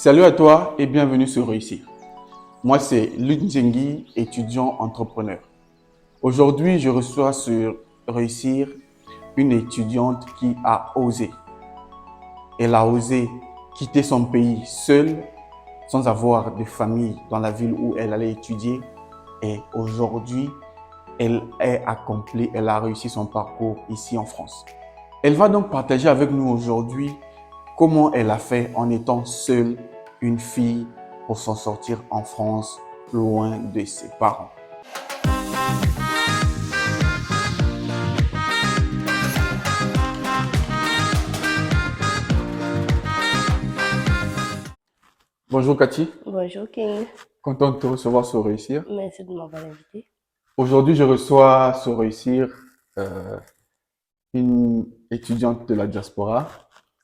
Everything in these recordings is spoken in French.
Salut à toi et bienvenue sur Réussir. Moi, c'est Luc Njengi, étudiant entrepreneur. Aujourd'hui, je reçois sur Réussir une étudiante qui a osé. Elle a osé quitter son pays seule, sans avoir de famille dans la ville où elle allait étudier. Et aujourd'hui, elle est accomplie, elle a réussi son parcours ici en France. Elle va donc partager avec nous aujourd'hui comment elle a fait en étant seule, une fille, pour s'en sortir en France, loin de ses parents. Bonjour Cathy, Bonjour King, content de te recevoir sur Réussir. merci de m'avoir invité. Aujourd'hui, je reçois sur Réussir euh, une étudiante de la diaspora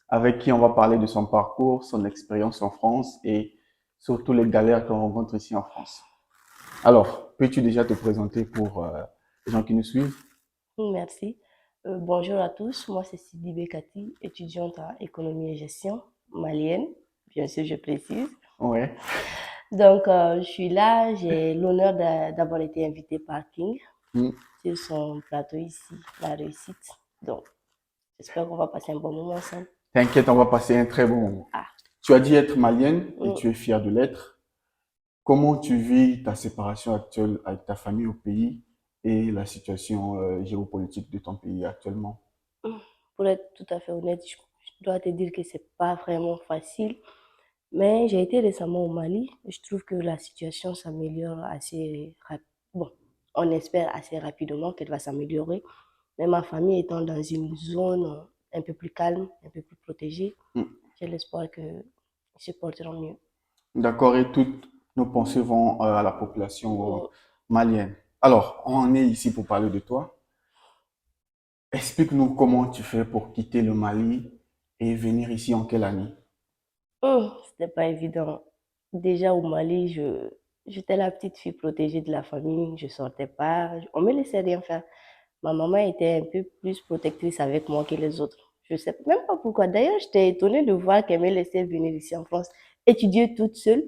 avec qui on va parler de son parcours, son expérience en France et surtout les galères qu'on rencontre ici en France. Alors, peux-tu déjà te présenter pour les gens qui nous suivent? Merci. Bonjour à tous, moi c'est Sidibé Kati, étudiante en économie et gestion, malienne, bien sûr je précise. Ouais. Donc je suis là, j'ai l'honneur d'avoir été invitée par King Mm. sur son plateau ici, La Réussite. Donc j'espère qu'on va passer un bon moment ensemble. T'inquiète, on va passer un très bon moment. Ah, Tu as dit être malienne et mm. tu es fière de l'être. Comment tu vis ta séparation actuelle avec ta famille au pays et la situation géopolitique de ton pays actuellement? Pour être tout à fait honnête, je dois te dire que c'est pas vraiment facile. Mais j'ai été récemment au Mali. Je trouve que la situation s'améliore assez rapidement. Bon, on espère assez rapidement qu'elle va s'améliorer. Mais ma famille étant dans une zone un peu plus calme, un peu plus protégée, Mm. j'ai l'espoir qu'ils se porteront mieux. D'accord, et toutes nos pensées vont à la population Euh, malienne. Alors, on est ici pour parler de toi. Explique-nous comment tu fais pour quitter le Mali et venir ici en quelle année? C'était pas évident. Déjà au Mali, j'étais la petite fille protégée de la famille. Je sortais pas. On me laissait rien faire. Ma maman était un peu plus protectrice avec moi que les autres. Je sais même pas pourquoi. D'ailleurs, j'étais étonnée de voir qu'elle me laissait venir ici en France, étudier toute seule.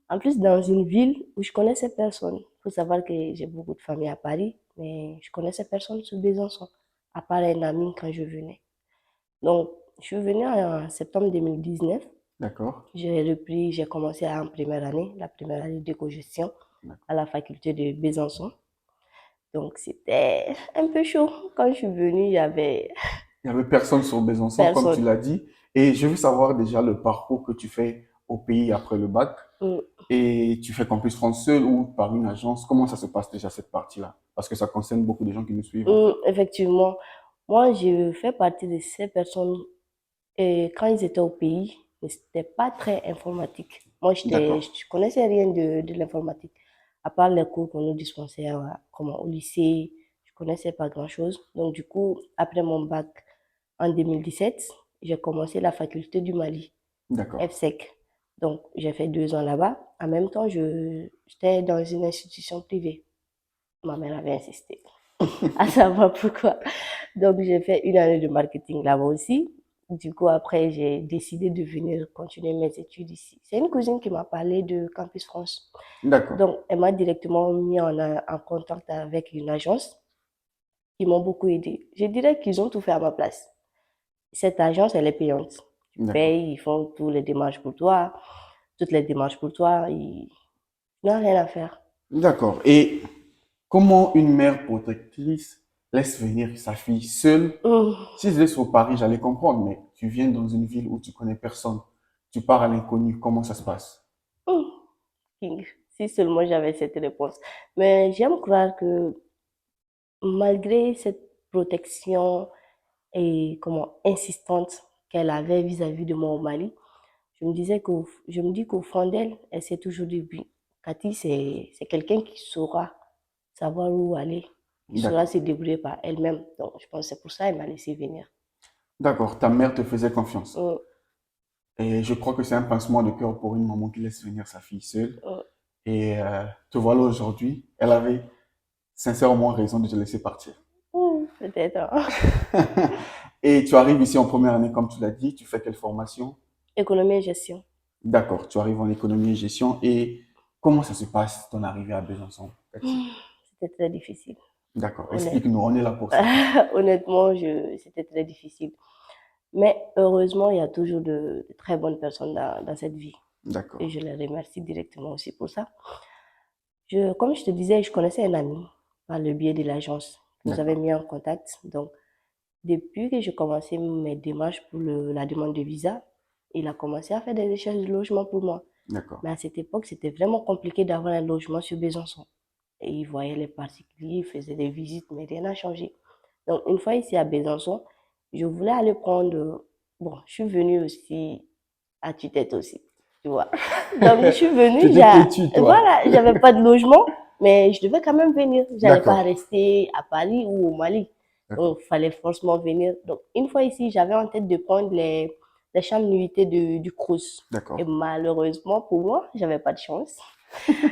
En plus, dans une ville où je connaissais personne. Il faut savoir que j'ai beaucoup de famille à Paris, mais je connaissais personne sur Besançon, à part un ami quand je venais. Donc, je suis venue en septembre 2019. D'accord? J'ai commencé en première année, la première année d'éco-gestion à la faculté de Besançon. Donc, c'était un peu chaud. Quand je suis venue, il y avait Il n'y avait personne sur Besançon, comme tu personne. l'as dit. Et je veux savoir déjà le parcours que tu fais au pays après le bac. Mm, Et tu fais Campus France seul ou par une agence? Comment ça se passe déjà cette partie-là? Parce que ça concerne beaucoup de gens qui nous suivent en fait. effectivement, moi, je fais partie de ces personnes, et quand ils étaient au pays, mais c'était pas très informatique. Moi, D'accord. je connaissais rien de l'informatique, à part les cours qu'on nous dispensait comment, au lycée, je connaissais pas grand-chose. Donc, du coup, après mon bac en 2017, j'ai commencé la faculté du Mali, D'accord. FSEC. Donc, j'ai fait 2 ans là-bas. En même temps, j'étais dans une institution privée. Ma mère avait insisté, à savoir pourquoi. Donc, j'ai fait une année de marketing là-bas aussi. Du coup, après, j'ai décidé de venir continuer mes études ici. C'est une cousine qui m'a parlé de Campus France. D'accord. Donc, elle m'a directement mis en contact avec une agence qui m'ont beaucoup aidé. Je dirais qu'ils ont tout fait à ma place. Cette agence, elle est payante. Tu D'accord. payes, ils font toutes les démarches pour toi, toutes les démarches pour toi, ils n'ont rien à faire. D'accord. Et comment une mère protectrice laisse venir sa fille seule? Hum, Si je laisse au Paris, j'allais comprendre, mais tu viens dans une ville où tu connais personne. Tu pars à l'inconnu. Comment ça se passe? hum, King. Si seulement j'avais cette réponse. Mais j'aime croire que malgré cette protection et comment insistante qu'elle avait vis-à-vis de moi au Mali, je me dis qu'au fond d'elle, elle s'est toujours dit, oui, Cathy, c'est quelqu'un qui saura savoir où aller, qui saura D'accord. se débrouiller par elle-même. Donc, je pense que c'est pour ça qu'elle m'a laissé venir. D'accord. Ta mère te faisait confiance. Hum, Et je crois que c'est un pincement de cœur pour une maman qui laisse venir sa fille seule. hum, Et te voilà aujourd'hui. Elle avait sincèrement raison de te laisser partir. peut-être, hein. Et tu arrives ici en première année, comme tu l'as dit. Tu fais quelle formation? Économie et gestion. D'accord, tu arrives en économie et gestion et comment ça se passe ton arrivée à Besançon, Cathy? C'était très difficile. D'accord, Honnête- explique-nous, on est là pour ça. Honnêtement, c'était très difficile. Mais heureusement, il y a toujours de très bonnes personnes dans cette vie. Et D'accord, je les remercie directement aussi pour ça. Comme je te disais, je connaissais un ami par le biais de l'agence qui nous avait d'accord, mis en contact. Donc, depuis que j'ai commencé mes démarches pour la demande de visa, il a commencé à faire des recherches de logement pour moi. d'accord, Mais à cette époque, c'était vraiment compliqué d'avoir un logement sur Besançon. Et il voyait les particuliers, il faisait des visites, mais rien n'a changé. Donc, une fois ici à Besançon, je voulais aller prendre. Bon, je suis venue aussi à tue-tête aussi, tu vois. Donc, je suis tu venue, étais têtu, toi. voilà, j'avais pas de logement, mais je devais quand même venir. J'allais pas D'accord, rester à Paris ou au Mali. Donc, d'accord, il fallait forcément venir. Donc, une fois ici, j'avais en tête de prendre les chambres nuitées du Crous. Et d'accord, malheureusement pour moi, j'avais pas de chance.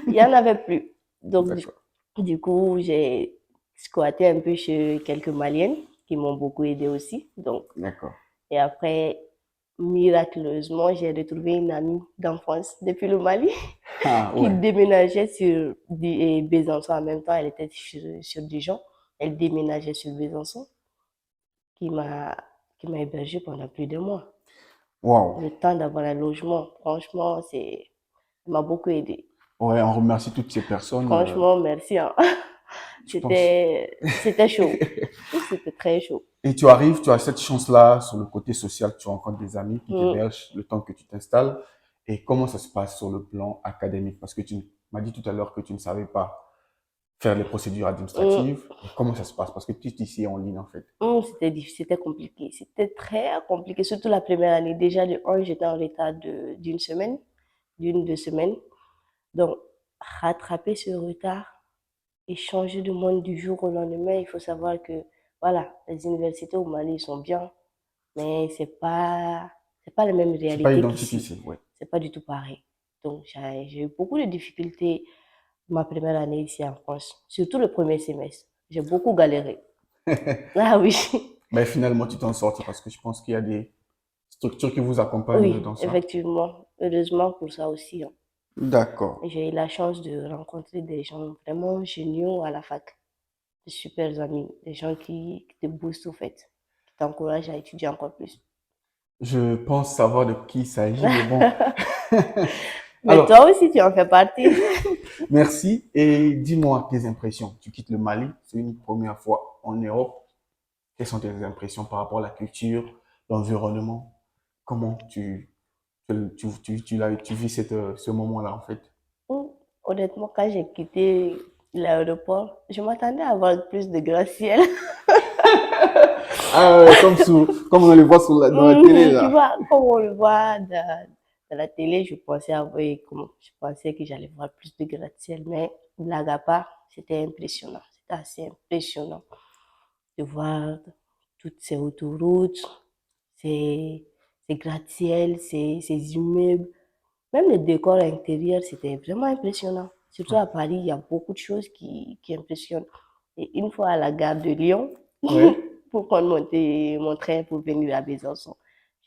Il y en avait plus. Donc, d'accord, du coup, j'ai squatté un peu chez quelques Maliennes qui m'ont beaucoup aidé aussi. Donc, d'accord. et après, miraculeusement, j'ai retrouvé une amie d'enfance depuis le Mali Ah qui ouais, déménageait sur Besançon en même temps. Elle était sur Dijon. Elle déménageait sur Besançon, qui m'a qui m'a hébergée pendant plus de mois. waouh. Le temps d'avoir un logement, franchement, ça m'a beaucoup aidé. Ouais, on remercie toutes ces personnes, Franchement, merci, hein. je pense. C'était chaud. C'était très chaud. Et tu arrives, tu as cette chance-là sur le côté social, tu rencontres des amis qui Mm, t'hébergent le temps que tu t'installes. Et comment ça se passe sur le plan académique? Parce que tu m'as dit tout à l'heure que tu ne savais pas faire les procédures mm, administratives. Et comment ça se passe? Parce que tu es ici en ligne, en fait. C'était difficile, c'était compliqué. C'était très compliqué, surtout la première année. Déjà, de un, j'étais en retard d'une semaine, d'une, 2 semaines. Donc, rattraper ce retard et changer de monde du jour au lendemain, il faut savoir que, voilà, les universités au Mali sont bien, mais c'est pas la même C'est pas réalité identique qu'ici. ici, ouais. C'est pas du tout pareil. Donc, j'ai eu beaucoup de difficultés ma première année ici en France, surtout le premier semestre. J'ai beaucoup galéré. Ah oui, Mais finalement, tu t'en sortis parce que je pense qu'il y a des structures qui vous accompagnent oui, dans ça. effectivement. Heureusement pour ça aussi, hein. D'accord. J'ai eu la chance de rencontrer des gens vraiment géniaux à la fac, de super amis, des gens qui te boostent au fait, qui t'encouragent à étudier encore plus. Je pense savoir de qui il s'agit, mais bon. Mais Alors, toi aussi, tu en fais partie. merci et dis-moi tes impressions. Tu quittes le Mali, c'est une première fois en Europe. Quelles sont tes impressions par rapport à la culture, l'environnement? Comment tu vis ce moment-là en fait? Honnêtement, quand j'ai quitté l'aéroport, je m'attendais à avoir plus de gratte-ciel. Ah ouais, comme on le voit dans la télé Tu là. vois, comme on le voit dans la télé, je pensais que j'allais voir plus de gratte-ciel, mais blague à part, c'était impressionnant. C'était assez impressionnant de voir toutes ces autoroutes, ces, ces gratte-ciel, ces immeubles, même le décor intérieur, c'était vraiment impressionnant. Surtout à Paris, il y a beaucoup de choses qui impressionnent. Et une fois à la gare de Lyon, Ouais. pour prendre mon train pour venir à Besançon,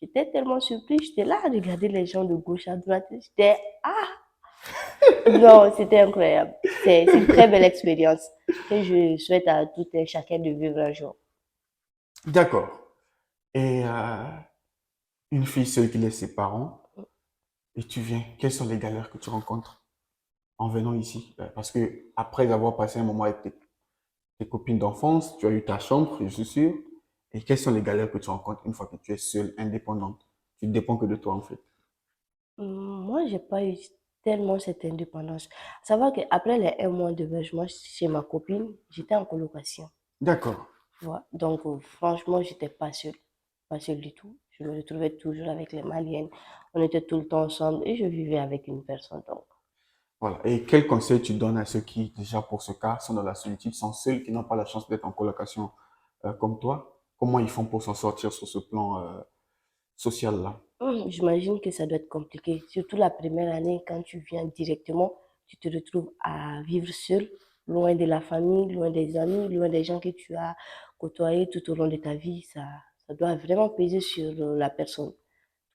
j'étais tellement surprise. J'étais là à regarder les gens de gauche à droite. J'étais, ah, non, c'était incroyable. C'est une très belle expérience que je souhaite à tout un chacun de vivre un jour. D'accord. Et une fille seule qui laisse ses parents et tu viens. Quelles sont les galères que tu rencontres en venant ici? Parce que après avoir passé un moment avec tes copines d'enfance, tu as eu ta chambre, je suis sûr. Et quelles sont les galères que tu rencontres une fois que tu es seule, indépendante? Tu ne dépends que de toi, en fait. Moi, j'ai pas eu tellement cette indépendance. Savoir qu'après les 1 mois de logement chez ma copine, j'étais en colocation. D'accord. Tu vois. Donc, franchement, j'étais pas seule du tout. Je me retrouvais toujours avec les Maliennes. On était tout le temps ensemble et je vivais avec une personne. Donc, Voilà. Et quel conseil tu donnes à ceux qui, déjà pour ce cas, sont dans la solitude, sont seuls, qui n'ont pas la chance d'être en colocation comme toi? Comment ils font pour s'en sortir sur ce plan social-là? j'imagine que ça doit être compliqué. Surtout la première année, quand tu viens directement, tu te retrouves à vivre seul, loin de la famille, loin des amis, loin des gens que tu as côtoyés tout au long de ta vie. Ça doit vraiment peser sur la personne.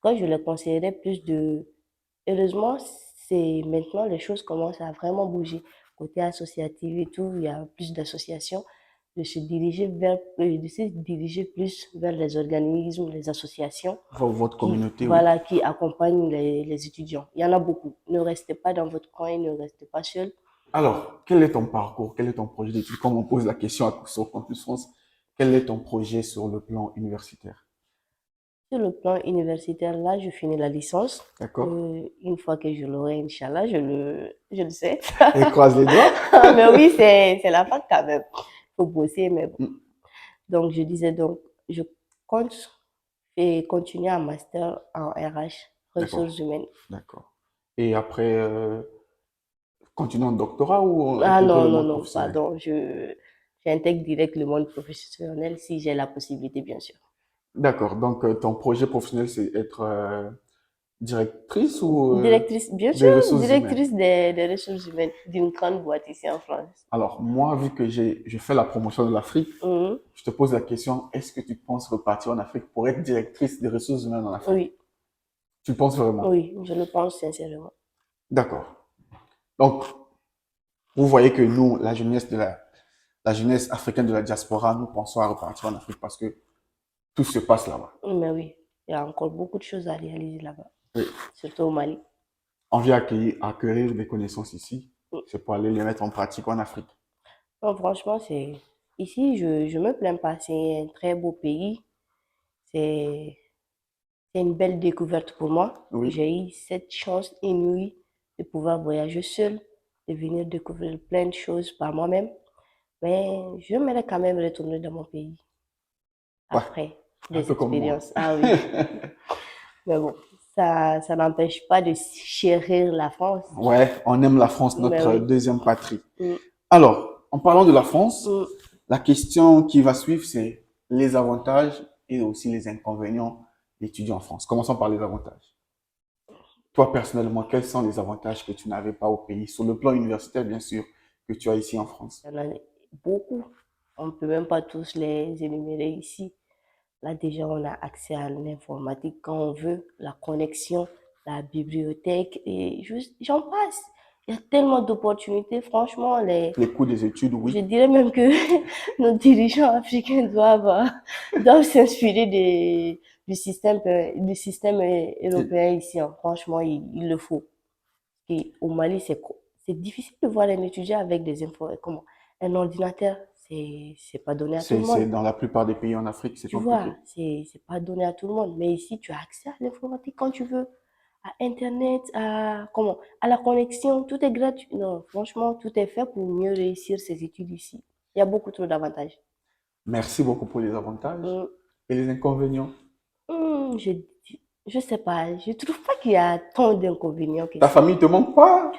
Quoi, je leur conseillerais plus de heureusement, c'est maintenant les choses commencent à vraiment bouger. Côté associatif et tout, il y a plus d'associations de se diriger plus vers les organismes, les associations Votre qui, communauté, oui. voilà, qui accompagnent les étudiants. Il y en a beaucoup. Ne restez pas dans votre coin, ne restez pas seul. Alors, quel est ton parcours? Quel est ton projet d'études? Comme on pose la question sur Campus France, quel est ton projet sur le plan universitaire? Sur le plan universitaire, là, je finis la licence. D'accord? Une fois que je l'aurai, Inch'Allah, je le sais. Et croise les doigts. Mais oui, c'est la fac quand même. Il faut bosser, mais bon. Hmm, Donc, je disais donc, je compte et continuer un master en RH, d'accord, ressources humaines. d'accord. Et après, continuer en doctorat ou Ah intégrer non, le non, monde non, professionnel? pardon, j'intègre direct le monde professionnel si j'ai la possibilité, bien sûr. D'accord. Donc, ton projet professionnel, c'est être directrice ou Directrice, bien sûr, des ressources humaines? directrice des ressources humaines d'une grande boîte ici en France. Alors, moi, vu que je fais la promotion de l'Afrique, Mhm. je te pose la question, est-ce que tu penses repartir en Afrique pour être directrice des ressources humaines en Afrique? Oui, Tu le penses vraiment? oui, je le pense sincèrement. D'accord. Donc, vous voyez que nous, la jeunesse africaine de la diaspora, nous pensons à repartir en Afrique parce que tout se passe là-bas. Mais oui, il y a encore beaucoup de choses à réaliser là-bas, Oui. surtout au Mali. On vient acquérir des connaissances ici, c'est pour aller les mettre en pratique en Afrique. Non, franchement, ici, je me plains pas. C'est un très beau pays. C'est, c'est une belle découverte pour moi. Oui. J'ai eu cette chance inouïe de pouvoir voyager seule, de venir découvrir plein de choses par moi-même. Mais j'aimerais quand même retourner dans mon pays Ouais, après un des peu comme moi. expériences. Ah oui, mais bon, ça n'empêche pas de chérir la France. Ouais, on aime la France, Mais notre oui. deuxième patrie. Mm, Alors, en parlant de la France, mm. la question qui va suivre, c'est les avantages et aussi les inconvénients d'étudier en France. Commençons par les avantages. Toi, personnellement, quels sont les avantages que tu n'avais pas au pays, sur le plan universitaire, bien sûr, que tu as ici en France? Il y en a beaucoup. On ne peut même pas tous les énumérer ici. Là, déjà, on a accès à l'informatique quand on veut, la connexion, la bibliothèque et juste, j'en passe. Il y a tellement d'opportunités. Franchement, Les coûts des études, je oui. dirais même que nos dirigeants africains doivent s'inspirer du système européen ici, hein. Franchement, il le faut. Et au Mali, c'est difficile de voir un étudiant avec des infos, comment, un ordinateur, c'est pas donné à tout le C'est monde. dans la plupart des pays en Afrique, c'est Tu vois, compliqué. c'est pas donné à tout le monde. Mais ici, tu as accès à l'informatique quand tu veux, à Internet, à la connexion, tout est gratuit. Non, franchement, tout est fait pour mieux réussir ses études ici. Il y a beaucoup trop d'avantages. Merci beaucoup pour les avantages Hum, et les inconvénients. hum, je, je sais pas, je trouve pas qu'il y a tant d'inconvénients que Ta ça. famille te manque pas?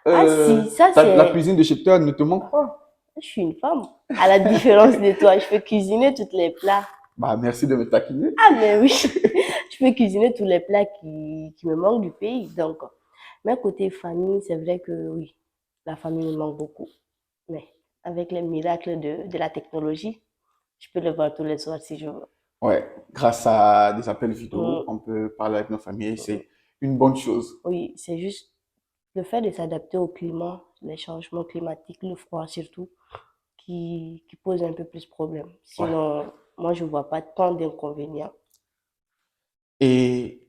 Ah si, ça La c'est. cuisine de chez toi ne te manque pas? Je suis une femme. À la différence de toi, je peux cuisiner tous les plats. Bah, merci de me taquiner. Ah, mais oui, je peux cuisiner tous les plats qui me manquent du pays. Donc, mais côté famille, c'est vrai que oui, la famille me manque beaucoup. Mais avec les miracles de la technologie, je peux le voir tous les soirs si je veux. Ouais, grâce à des appels vidéo, Mm, on peut parler avec nos familles, mm. c'est une bonne chose. Oui, c'est juste le fait de s'adapter au climat, les changements climatiques, le froid surtout, qui pose un peu plus problème. Ouais. Sinon, moi, je vois pas tant d'inconvénients. Et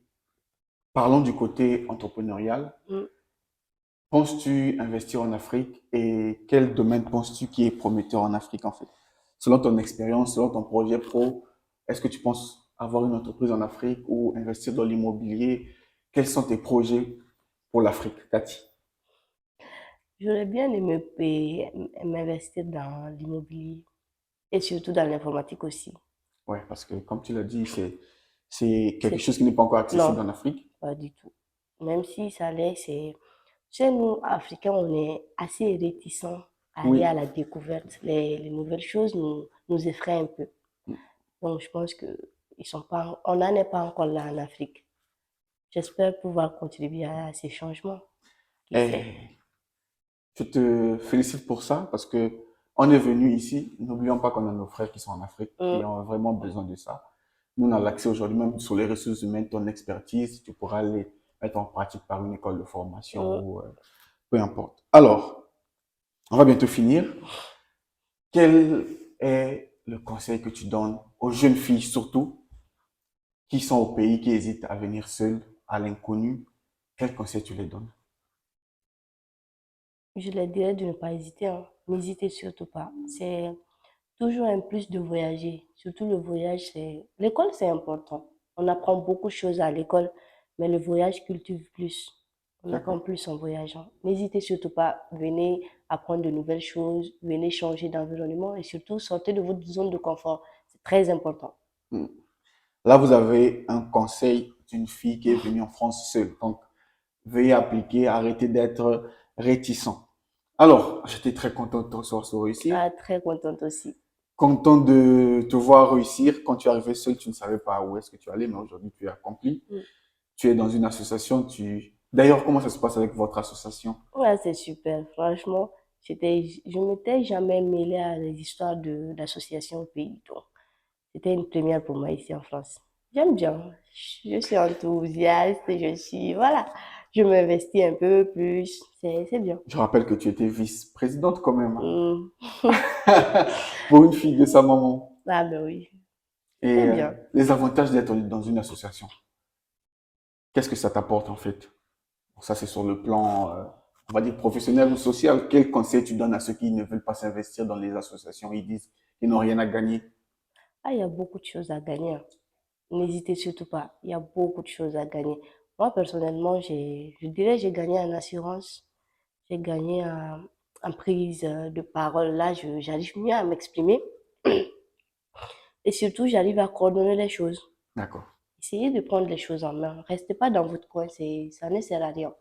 parlons du côté entrepreneurial. Mm. Penses-tu investir en Afrique et quel domaine penses-tu qui est prometteur en Afrique en fait? Selon ton expérience, selon ton projet pro, est-ce que tu penses avoir une entreprise en Afrique ou investir dans l'immobilier? Quels sont tes projets pour l'Afrique, Cathy? J'aurais bien aimé m'investir dans l'immobilier et surtout dans l'informatique aussi. Ouais, parce que comme tu l'as dit, c'est quelque C'est, chose qui n'est pas encore accessible non, en Afrique. pas du tout. Même si ça l'est, chez nous, Africains, on est assez réticents à aller Oui. à la découverte. Les nouvelles choses nous effraient un peu. Donc, je pense que on n'en est pas encore là en Afrique. J'espère pouvoir contribuer à ces changements. Qui sait? Et je te félicite pour ça parce que on est venu ici. N'oublions pas qu'on a nos frères qui sont en Afrique Mm, et on a vraiment besoin de ça. Nous, on a l'accès aujourd'hui, même sur les ressources humaines, ton expertise, tu pourras les mettre en pratique par une école de formation Mm. ou peu importe. Alors, on va bientôt finir. Quel est le conseil que tu donnes aux jeunes filles surtout qui sont au pays, qui hésitent à venir seules, à l'inconnu? Quel conseil tu les donnes? Je leur dirais de ne pas hésiter, hein. N'hésitez surtout pas. C'est toujours un plus de voyager. Surtout le voyage, c'est... L'école, c'est important. On apprend beaucoup de choses à l'école, mais le voyage cultive plus. On apprend D'accord. plus en voyageant. N'hésitez surtout pas. Venez apprendre de nouvelles choses. Venez changer d'environnement et surtout sortez de votre zone de confort. C'est très important. Hmm. Là, vous avez un conseil d'une fille qui est venue en France seule. Donc, veuillez appliquer, arrêtez d'être réticent. Alors, j'étais très content de te recevoir sur Réussir. Ah, très contente aussi. Content de te voir réussir. Quand tu es arrivé seul, tu ne savais pas où est-ce que tu allais, mais aujourd'hui, tu es accompli. Mm. Tu es dans une association. D'ailleurs, comment ça se passe avec votre association? Ouais, c'est super. Franchement, je m'étais jamais mêlée à les histoires d'associations au pays. Donc, c'était une première pour moi ici en France. J'aime bien. Je suis enthousiaste, voilà, je m'investis un peu plus. C'est bien. Je rappelle que tu étais vice-présidente quand même, hein. Hmm. Pour une fille de sa maman. Ah, ben oui, Et c'était bien. les avantages d'être dans une association, qu'est-ce que ça t'apporte en fait? Ça, c'est sur le plan, on va dire, professionnel ou social. Quel conseil tu donnes à ceux qui ne veulent pas s'investir dans les associations? Ils disent qu'ils n'ont rien à gagner. Ah, il y a beaucoup de choses à gagner, hein. N'hésitez surtout pas. Il y a beaucoup de choses à gagner. Moi, personnellement, je dirais, j'ai gagné en assurance. J'ai gagné en prise de parole. Là, j'arrive mieux à m'exprimer. Et surtout, j'arrive à coordonner les choses. D'accord. Essayez de prendre les choses en main. Restez pas dans votre coin, ça ne sert à rien.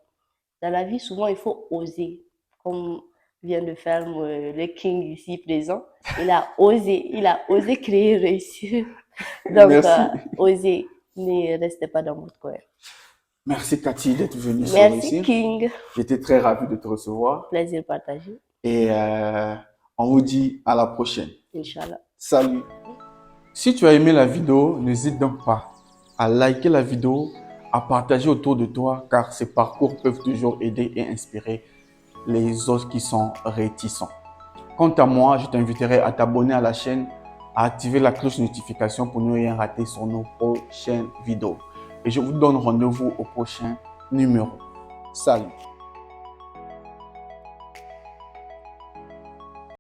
Dans la vie, souvent, il faut oser. Comme vient de faire le King ici présent. Il a osé créer, réussir. Donc, Merci. osez. Ne restez pas dans votre coin. Merci Cathy d'être venue sur Merci, Réussir. King. J'étais très ravi de te recevoir Plaisir partagé. et on vous dit à la prochaine. Inch'Allah. Salut. Si tu as aimé la vidéo, n'hésite donc pas à liker la vidéo, à partager autour de toi car ces parcours peuvent toujours aider et inspirer les autres qui sont réticents. Quant à moi, je t'inviterai à t'abonner à la chaîne, à activer la cloche de notification pour ne rien rater sur nos prochaines vidéos. Et je vous donne rendez-vous au prochain numéro. Salut!